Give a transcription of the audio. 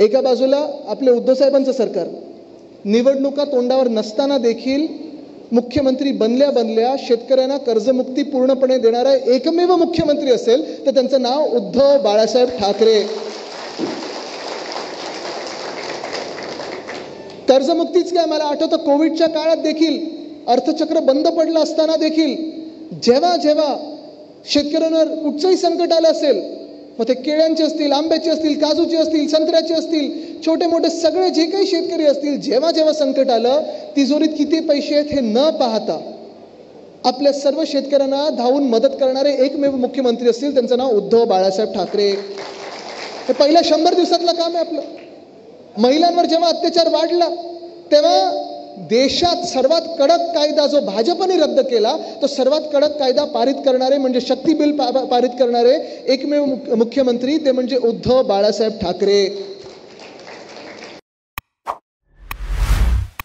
एका बाजूला आपले उद्धव साहेबांचं सरकार निवडणुका तोंडावर नसताना देखील मुख्यमंत्री बनल्या शेतकऱ्यांना कर्जमुक्ती पूर्णपणे देणारा एकमेव मुख्यमंत्री असेल तर त्यांचं नाव उद्धव बाळासाहेब ठाकरे. कर्जमुक्तीच काय, मला आठवतं कोविडच्या काळात देखील अर्थचक्र बंद पडलं असताना देखील जेव्हा जेव्हा शेतकऱ्यांवर कुठचंही संकट आलं असेल, मग ते केळ्यांचे असतील, आंब्याचे असतील, काजूचे असतील, संत्र्याचे असतील, छोटे मोठे सगळे जे काही शेतकरी असतील, जेव्हा जेव्हा संकट आलं, तिजोरीत किती पैसे आहेत हे न पाहता आपल्या सर्व शेतकऱ्यांना धावून मदत करणारे एकमेव मुख्यमंत्री असतील त्यांचं नाव उद्धव बाळासाहेब ठाकरे. हे पहिल्या 100 दिवसातलं काम आहे आपलं. महिलांवर जेव्हा अत्याचार वाढला तेव्हा देशात सर्वात कडक कायदा जो भाजपने रद्द केला, तो सर्वात कडक कायदा पारित करणारे म्हणजे शक्ती बिल पारित करणारे एकमेव मुख्यमंत्री ते म्हणजे उद्धव बाळासाहेब ठाकरे.